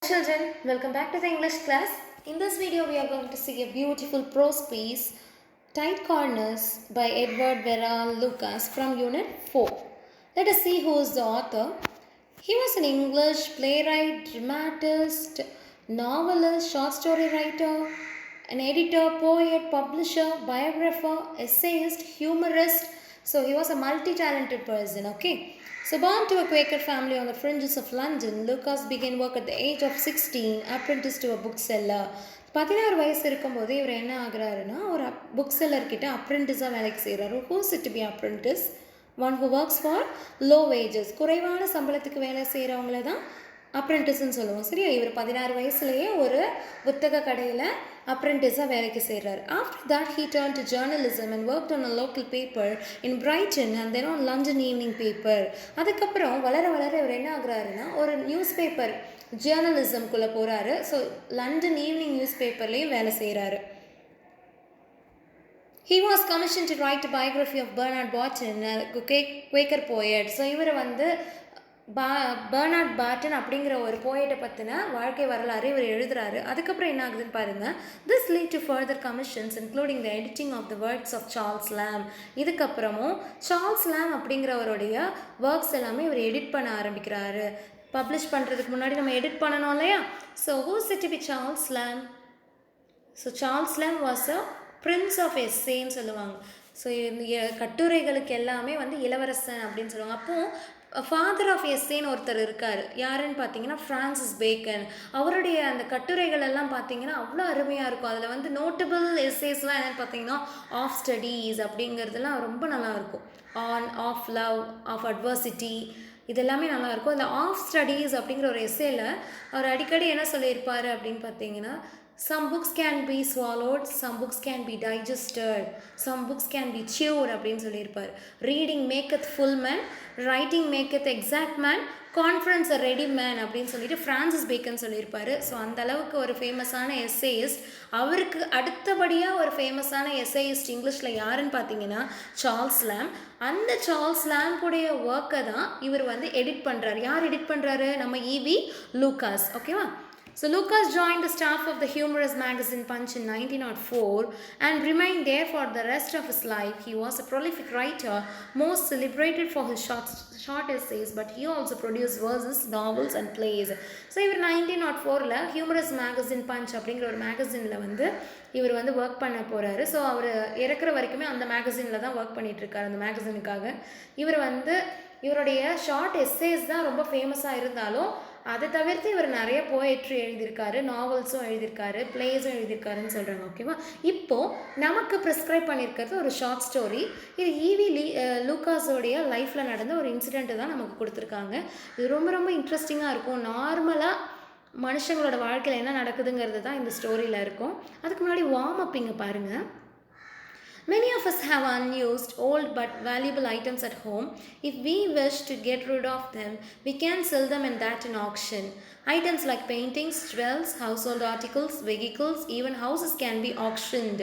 Children, welcome back to the English class. In this video, we are going to see a beautiful prose piece, Tight Corners by Edward Vera Lucas from Unit 4. Let us see who is the author. He was an English playwright, dramatist, novelist, short story writer, an editor, poet, publisher, biographer, essayist, humorist. So he was a multi-talented person, okay? So born to a Quaker family on the fringes of London, Lucas began work at the age of 16, apprenticed to a bookseller. 16 வயசு இருக்கும்போது இவர் என்ன ஆகுறாருன்னா ஒரு book seller கிட்ட அப்ரெண்டிஸாக வேலைக்கு செய்கிறாரு. Who's it to be apprentice? One who works for low wages, குறைவான சம்பளத்துக்கு வேலை செய்கிறவங்கள தான் அப்ரெண்டிஸ்ன்னு சொல்லுவோம். சரியா? இவர் 16 வயசுலேயே ஒரு புத்தக கடையில் அப்ரெண்டிஸாக வேலைக்கு செய்கிறார். After that he turn to journalism and work on a local paper in Brayton and then on London evening paper. அதுக்கப்புறம் வளர வளர இவர் என்ன ஆகுறாருன்னா ஒரு நியூஸ் பேப்பர் ஜேர்னலிசம்குள்ளே போகிறாரு. ஸோ லண்டன் ஈவினிங் நியூஸ் பேப்பர்லேயும் வேலை செய்கிறாரு. He was commissioned to write a biography of Bernard Barton, a Quaker poet. So இவர் வந்து பெர்னார்ட் பார்டன் அப்படிங்கிற ஒரு போயட்டை பற்றின வாழ்க்கை வரலாறு இவர் எழுதுறாரு. அதுக்கப்புறம் என்ன ஆகுதுன்னு பாருங்கள். This lead to further commissions including the editing of the works of Charles Lamb. இதுக்கப்புறமும் சார்ல்ஸ் லாம் அப்படிங்கிறவருடைய ஒர்க்ஸ் எல்லாமே இவர் எடிட் பண்ண ஆரம்பிக்கிறாரு. பப்ளிஷ் பண்ணுறதுக்கு முன்னாடி நம்ம எடிட் பண்ணணும் இல்லையா? So who's it to be Charles Lamb? So Charles Lamb was a prince of எஸ்ஸேன்னு சொல்லுவாங்க. ஸோ இந்த கட்டுரைகளுக்கு எல்லாமே வந்து இளவரசன் அப்படின்னு சொல்லுவாங்க. அப்போது ஃபாதர் ஆஃப் எஸ்ஸேன்னு ஒருத்தர் இருக்கார். யாருன்னு பார்த்தீங்கன்னா ஃப்ரான்சிஸ் பேக்கன். அவருடைய அந்த கட்டுரைகள் எல்லாம் பார்த்தீங்கன்னா அவ்வளோ அருமையாக இருக்கும். அதில் வந்து நோட்டபிள் எஸ்ஸேஸ்லாம் என்னென்னு பார்த்தீங்கன்னா ஆஃப் ஸ்டடீஸ் அப்படிங்கிறதுலாம் ரொம்ப நல்லாயிருக்கும். On, of love, of adversity, இதெல்லாமே நல்லாயிருக்கும். அந்த ஆஃப் ஸ்டடீஸ் அப்படிங்கிற ஒரு எஸ்ஸேல அவர் அடிக்கடி என்ன சொல்லியிருப்பார் அப்படின்னு பார்த்தீங்கன்னா, some books can be swallowed, some books can be digested, some books can be chewed அப்படின்னு சொல்லியிருப்பார். Reading maketh full man, writing maketh exact man, conference a ready man அப்படின்னு சொல்லிட்டு ஃப்ரான்சிஸ் பேக்கன் சொல்லியிருப்பார். ஸோ அந்த அளவுக்கு ஒரு ஃபேமஸான எஸ்ஸேயிஸ்ட். அவருக்கு அடுத்தபடியாக ஒரு ஃபேமஸான எஸ்ஸேயிஸ்ட் இங்கிலீஷில் யாருன்னு பார்த்தீங்கன்னா சார்ல்ஸ் லாம். அந்த சார்ல்ஸ் லாம்புடைய ஒர்க்கை தான் இவர் வந்து எடிட் பண்ணுறாரு. யார் எடிட் பண்ணுறாரு? நம்ம E.V. லூகாஸ். ஓகேவா? So Lucas joined the staff of the humorous magazine Punch in 1904 and remained there for the rest of his life. He was a prolific writer, most celebrated for his short essays, but he also produced verses, novels and plays. So இவர் 1904ல humorous magazine Punch அப்படிங்கிற ஒரு மேகசினில் வந்து இவர் வந்து work பண்ண போகிறாரு. So அவர் இறக்குற வரைக்குமே அந்த மேகசினில் தான் ஒர்க் பண்ணிகிட்ருக்காரு. அந்த மேகசினுக்காக இவர் வந்து இவருடைய ஷார்ட் எஸ்ஸேஸ் தான் ரொம்ப ஃபேமஸாக இருந்தாலும் அதை தவிர்த்து இவர் நிறைய போயட்ரி எழுதியிருக்காரு, நாவல்ஸும் எழுதியிருக்காரு, பிளேஸும் எழுதியிருக்காருன்னு சொல்கிறாங்க. ஓகேவா? இப்போது நமக்கு ப்ரிஸ்கிரைப் பண்ணியிருக்கிறது ஒரு ஷார்ட் ஸ்டோரி. இது E.V. லூகாஸோடைய லைஃப்பில் நடந்த ஒரு இன்சிடெண்ட்டு தான் நமக்கு கொடுத்துருக்காங்க. இது ரொம்ப ரொம்ப இன்ட்ரெஸ்டிங்காக இருக்கும். நார்மலாக மனுஷங்களோட வாழ்க்கையில் என்ன நடக்குதுங்கிறது தான் இந்த ஸ்டோரியில் இருக்கும். அதுக்கு முன்னாடி வார்ம் அப் இங்கே பாருங்கள். Many of us have unused, old but valuable items at home. If we wish to get rid of them, we can sell them in that in auction. Items like paintings, jewels, household articles, vehicles, even houses can be auctioned.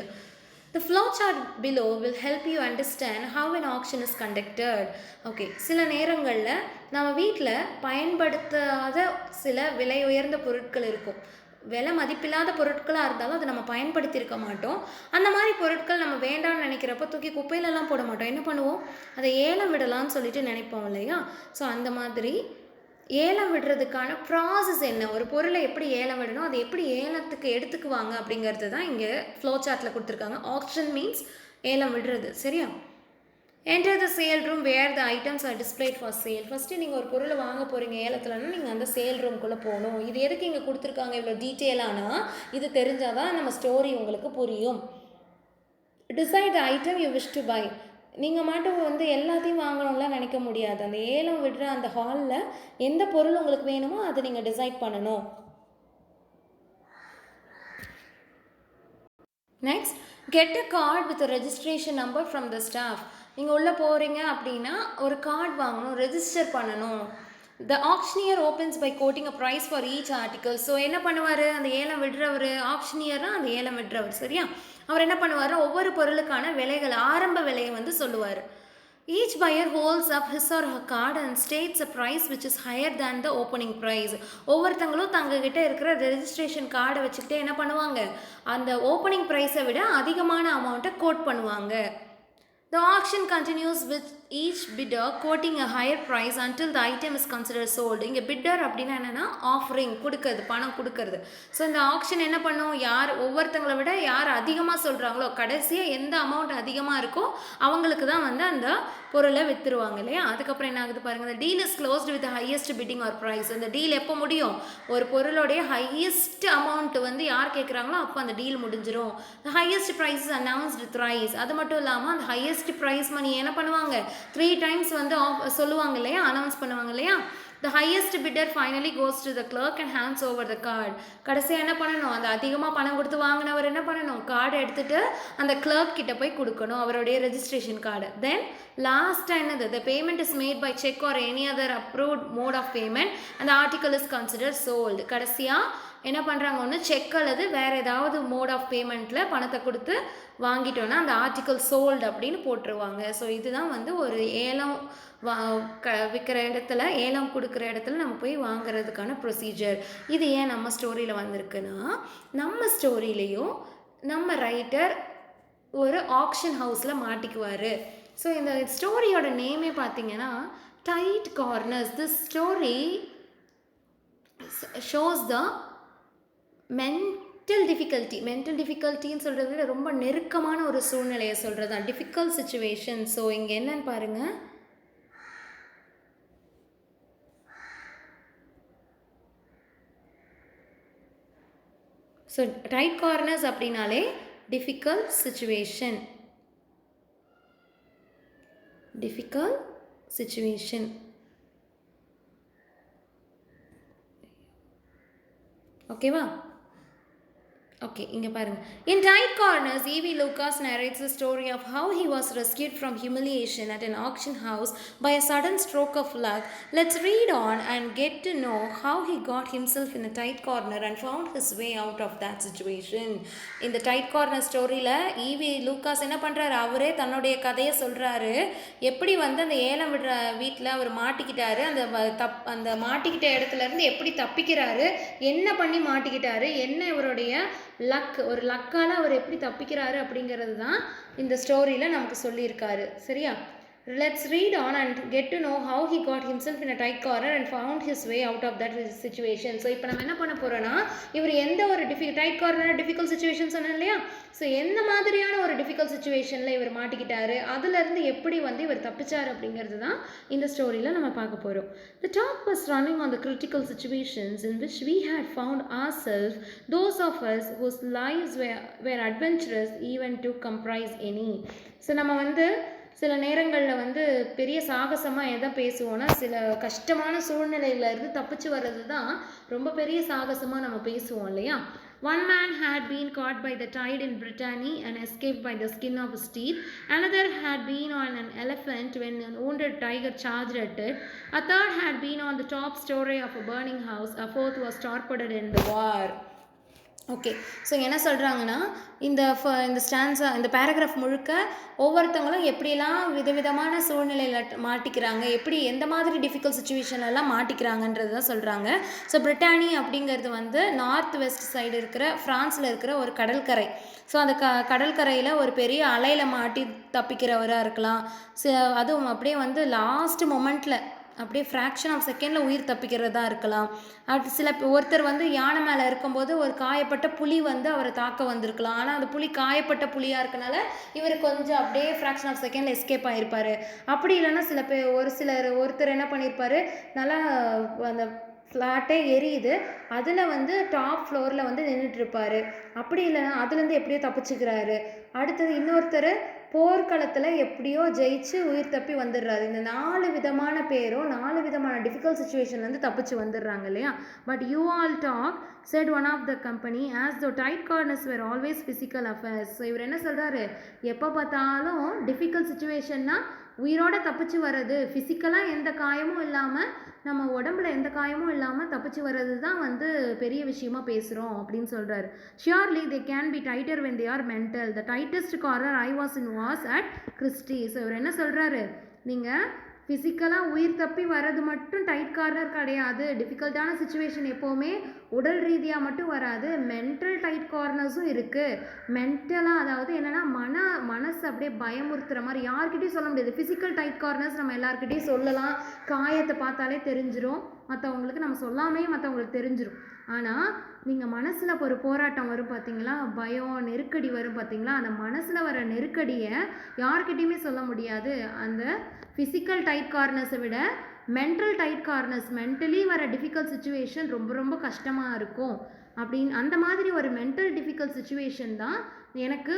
The flowchart below will help you understand how an auction is conducted. Okay, சில நேரங்களில் நம்ம வீட்டில் பயன்படுத்தாத சில விலை உயர்ந்த பொருட்கள் இருக்கும். விலை மதிப்பில்லாத பொருட்களாக இருந்தாலும் அதை நம்ம பயன்படுத்தியிருக்க மாட்டோம். அந்த மாதிரி பொருட்கள் நம்ம வேண்டாம்னு நினைக்கிறப்ப தூக்கி குப்பையிலலாம் போட மாட்டோம். என்ன பண்ணுவோம்? அதை ஏலம் விடலாம்னு சொல்லிட்டு நினைப்போம் இல்லையா? ஸோ அந்த மாதிரி ஏலம் விடுறதுக்கான ப்ராசஸ் என்ன, ஒரு பொருளை எப்படி ஏலம் விடணும், அதை எப்படி ஏலத்துக்கு எடுத்துக்குவாங்க அப்படிங்கிறது தான் இங்கே ஃப்ளோ சார்ட்டில் கொடுத்துருக்காங்க. ஆக்ஷன் மீன்ஸ் ஏலம் விடுறது. சரியா? Enter the sale room where the items are displayed for sale. First நீங்கள் ஒரு பொருளை வாங்க போகிறீங்க ஏலத்துலன்னா நீங்கள் அந்த சேல் ரூம்குள்ளே போகணும். இது எதுக்கு இங்கே கொடுத்துருக்காங்க இவ்வளோ டீட்டெயிலானா? இது தெரிஞ்சால் தான் நம்ம ஸ்டோரி உங்களுக்கு புரியும். Decide the item you wish to buy. நீங்கள் மட்டும் வந்து எல்லாத்தையும் வாங்கணும்லாம் நினைக்க முடியாது. அந்த ஏலம் விடுற அந்த ஹாலில் எந்த பொருள் உங்களுக்கு வேணுமோ அதை நீங்கள் டிசைட் பண்ணணும். Next, get a card with a registration number from the staff. நீங்கள் உள்ளே போகிறீங்க அப்படின்னா ஒரு கார்டு வாங்கணும், ரெஜிஸ்டர் பண்ணணும். The auctioneer opens by quoting a price for each article. So என்ன பண்ணுவார்? அந்த ஏலம் விடுறவர் ஆக்ஷனியராக அந்த ஏலம் விடுறவர். சரியா? அவர் என்ன பண்ணுவார்? ஒவ்வொரு பொருளுக்கான விலைகள், ஆரம்ப விலையை வந்து சொல்லுவார். Each buyer holds up his or her card and states a price which is higher than the opening price. ஒவ்வொருத்தங்களும் தங்ககிட்ட இருக்கிற ரெஜிஸ்ட்ரேஷன் கார்டை வச்சுக்கிட்டே என்ன பண்ணுவாங்க, அந்த ஓப்பனிங் ப்ரைஸை விட அதிகமான அமௌண்ட்டை கோட் பண்ணுவாங்க. The auction continues with each bidder quoting a higher price until the item is considered sold. இங்கே bidder அப்படின்னா என்னென்னா ஆஃபரிங் கொடுக்கறது, பணம் கொடுக்கறது. ஸோ இந்த ஆக்ஷன் என்ன பண்ணும், யார் ஒவ்வொருத்தங்களை விட யார் அதிகமாக சொல்கிறாங்களோ, கடைசியாக எந்த அமௌண்ட் அதிகமாக இருக்கோ அவங்களுக்கு தான் வந்து அந்த பொருளை விற்றுருவாங்க இல்லையா. அதுக்கப்புறம் என்ன ஆகுது பாருங்கள், the deal is closed with the highest bidding or price. அந்த டீல் எப்போ முடியும், ஒரு பொருளுடைய ஹையஸ்ட் அமௌண்ட் வந்து யார் கேட்குறாங்களோ அப்போ அந்த டீல் முடிஞ்சிடும். the highest price is announced thrice. அது மட்டும் இல்லாமல் அந்த ஹையஸ்ட் ப்ரைஸ் மணி என்ன பண்ணுவாங்க, 3 times வந்து சொல்லுவாங்க இல்லையா, அனௌன்ஸ் பண்ணுவாங்க இல்லையா. The highest bidder finally goes to the clerk and hands over the card. கடைசியாக என்ன பண்ணணும், அந்த அதிகமாக பணம் கொடுத்து வாங்கினவர் என்ன பண்ணணும், கார்டை எடுத்துகிட்டு அந்த கிளர்க் கிட்ட போய் கொடுக்கணும் அவருடைய ரெஜிஸ்ட்ரேஷன் கார்டு. தென் லாஸ்ட்டாக என்னது, the payment is made by check or any other approved mode of payment and the article is considered sold. கடைசியாக என்ன பண்ணுறாங்க, ஒன்று செக் அல்லது வேறு ஏதாவது மோட் ஆஃப் பேமெண்ட்டில் பணத்தை கொடுத்து வாங்கிட்டோன்னா அந்த ஆர்டிக்கல் சோல்டு அப்படின்னு போட்டுருவாங்க. ஸோ இதுதான் வந்து ஒரு ஏலம் விற்கிற இடத்துல, ஏலம் கொடுக்குற இடத்துல நம்ம போய் வாங்குறதுக்கான ப்ரொசீஜர். இது ஏன் நம்ம ஸ்டோரியில் வந்திருக்குன்னா, நம்ம ஸ்டோரியிலையும் நம்ம ரைட்டர் ஒரு ஆக்ஷன் ஹவுஸில் மாட்டிக்குவார். ஸோ இந்த ஸ்டோரியோட நேமே பார்த்தீங்கன்னா tight corners. This story shows the mental டிஃபிகல்ட்டின்னு சொல்கிறத விட ரொம்ப நெருக்கமான ஒரு சூழ்நிலையை சொல்கிறது தான் டிஃபிகல்ட் சுச்சுவேஷன். ஸோ இங்கே என்னன்னு பாருங்கள், ஸோ டைட் கார்னர்ஸ் அப்படின்னாலே டிஃபிகல்ட் சுச்சுவேஷன். ஓகேவா? ஓகே, இங்கே பாருங்கள். In Tight Corners, E.V. Lucas narrates the story of how he was rescued from humiliation at an auction house by a sudden stroke of luck. Let's read on and get to know how he got himself in a tight corner and found his way out of that situation. இந்த tight corner ஸ்டோரியில் E.V. Lucas என்ன பண்ணுறாரு, அவரே தன்னுடைய கதையை சொல்கிறாரு. எப்படி வந்து அந்த ஏலம் விடுற வீட்டில் அவர் மாட்டிக்கிட்டாரு, அந்த மாட்டிக்கிட்ட இடத்துலேருந்து எப்படி தப்பிக்கிறாரு, என்ன பண்ணி மாட்டிக்கிட்டாரு, என்ன இவருடைய ஒரு லக்கால் அவர் எப்படி தப்பிக்கிறாரு அப்படிங்கிறது தான் இந்த ஸ்டோரியில் நமக்கு சொல்லியிருக்காரு. சரியா? Let's read on and get to know how he got himself in a tight corner and found his way out of that situation. So இப்போ நம்ம என்ன பண்ண போகிறோன்னா, இவர் எந்த ஒரு டைட் கார்னர் டிஃபிகல்ட் சுச்சுவேஷன் சொன்னேன் இல்லையா. ஸோ எந்த மாதிரியான ஒரு டிஃபிகல்ட் சுச்சுவேஷனில் இவர் மாட்டிக்கிட்டாரு, அதுலேருந்து எப்படி வந்து இவர் தப்பிச்சார் அப்படிங்கிறது தான் இந்த ஸ்டோரியில் நம்ம பார்க்க போகிறோம். The talk was running on the critical situations in which we had found ourselves, those of us whose lives were adventurous even to comprise any. So நம்ம வந்து சில நேரங்களில் வந்து பெரிய சாகசமாக எதை பேசுவோன்னா, சில கஷ்டமான சூழ்நிலையிலேருந்து தப்பிச்சு வர்றது தான் ரொம்ப பெரிய சாகசமாக நம்ம பேசுவோம் இல்லையா. One man had been caught by the tide in Brittany and escaped by the skin of his teeth. Another had been on an elephant when a wounded tiger charged at it. A third had been on the top story of a burning house. A fourth was torpedoed in the war. Okay, so என்ன சொல்கிறாங்கன்னா, இந்த stanza, இந்த paragraph முழுக்க ஒவ்வொருத்தவங்களும் எப்படிலாம் விதவிதமான சூழ்நிலையில் மாட்டிக்கிறாங்க, எப்படி எந்த மாதிரி டிஃபிகல்ட் சுச்சுவேஷன்லாம் மாட்டிக்கிறாங்கன்றது தான் சொல்கிறாங்க. ஸோ பிரிட்டானி அப்படிங்கிறது வந்து நார்த் வெஸ்ட் சைடு இருக்கிற ஃப்ரான்ஸில் இருக்கிற ஒரு கடற்கரை. ஸோ அந்த கடற்கரையில் ஒரு பெரிய அலையில் மாட்டி தப்பிக்கிறவராக இருக்கலாம். அதுவும் அப்படியே வந்து லாஸ்ட் மொமெண்ட்டில் அப்படியே ஃப்ராக்ஷன் ஆஃப் செகண்டில் உயிர் தப்பிக்கிறதா இருக்கலாம். ஒருத்தர் வந்து யானை மேலே இருக்கும்போது ஒரு காயப்பட்ட புலி வந்து அவரை தாக்க வந்திருக்கலாம். ஆனால் அந்த புலி காயப்பட்ட புலியாக இருக்கனால இவர் கொஞ்சம் அப்படியே ஃப்ராக்ஷன் ஆஃப் செகண்டில் எஸ்கேப் ஆகிருப்பார். அப்படி இல்லைன்னா ஒருத்தர் என்ன பண்ணியிருப்பார், நல்லா அந்த ஃப்ளாட்டே எரியுது, அதில் வந்து டாப் ஃப்ளோரில் வந்து நின்றுட்டுருப்பார். அப்படி இல்லைன்னா அதுலேருந்து எப்படியோ தப்பிச்சுக்கிறாரு. அடுத்தது இன்னொருத்தர் போர்க்களத்தில் எப்படியோ ஜெயிச்சு உயிர் தப்பி வந்துடுறாரு. இந்த 4 விதமான பேரும் 4 விதமான டிஃபிகல்ட் சுச்சுவேஷன்லேருந்து தப்பிச்சு வந்துடுறாங்க இல்லையா. But you all talk said one of the company as though tight corners were always physical affairs. So இவர் என்ன சொல்கிறாரு, எப்போ பார்த்தாலும் டிஃபிகல்ட் சுச்சுவேஷன்னா உயிரோட தப்பிச்சு வர்றது, ஃபிசிக்கலாக எந்த காயமும் இல்லாமல், நம்ம உடம்புல எந்த காயமும் இல்லாமல் தப்பிச்சு வர்றது தான் வந்து பெரிய விஷயமா பேசுகிறோம் அப்படின்னு சொல்கிறாரு. Surely they can be tighter when they are mental. The tightest corner I was in was at Christie. So இவர் என்ன சொல்கிறாரு, நீங்கள் ஃபிசிக்கலாக உயிர் தப்பி வர்றது மட்டும் டைட் கார்னர் கிடையாது. டிஃபிகல்ட்டான சுச்சுவேஷன் எப்போவுமே உடல் ரீதியாக மட்டும் வராது, மென்டல் டைட் கார்னர்ஸும் இருக்குது. மென்டலாக அதாவது என்னென்னா மனசு அப்படியே பயமுறுத்துகிற மாதிரி யார்கிட்டையும் சொல்ல முடியாது. ஃபிசிக்கல் டைட் கார்னர்ஸ் நம்ம எல்லாருக்கிட்டையும் சொல்லலாம், காயத்தை பார்த்தாலே தெரிஞ்சிடும், மற்றவங்களுக்கு நம்ம சொல்லாமே மற்றவங்களுக்கு தெரிஞ்சிடும். ஆனால் நீங்கள் மனசில் ஒரு போராட்டம் வரும் பார்த்தீங்களா, பயம் நெருக்கடி வரும் பார்த்தீங்களா, அந்த மனசில் வர நெருக்கடியை யார்கிட்டையுமே சொல்ல முடியாது. அந்த ஃபிசிக்கல் டைட் கார்னர்ஸை விட மென்டல் டைட் கார்னர்ஸ், மென்டலி வர டிஃபிகல்ட் சுச்சுவேஷன் ரொம்ப ரொம்ப கஷ்டமாக இருக்கும். அப்படின்னு அந்த மாதிரி ஒரு மென்டல் டிஃபிகல்ட் சுச்சுவேஷன் தான் எனக்கு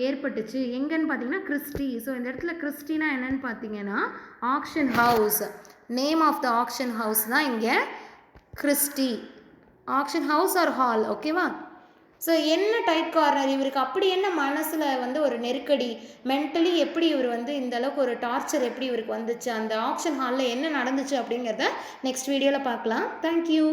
ஏற்பட்டுச்சு. எங்கன்னு பார்த்தீங்கன்னா கிறிஸ்டி. ஸோ இந்த இடத்துல கிறிஸ்டினா என்னன்னு பார்த்தீங்கன்னா auction house, name of the auction house தான் இங்கே Christie. Auction house or hall, ஓகேவா? ஸோ என்ன டைட் கார்னர் இவருக்கு, அப்படி என்ன மனசில் வந்து ஒரு நெருக்கடி, மென்டலி எப்படி இவர் வந்து இந்த அளவுக்கு ஒரு டார்ச்சர் எப்படி இவருக்கு வந்துச்சு, அந்த ஆக்ஷன் ஹாலில் என்ன நடந்துச்சு அப்படிங்கிறத நெக்ஸ்ட் வீடியோவில் பார்க்கலாம். தேங்க்யூ.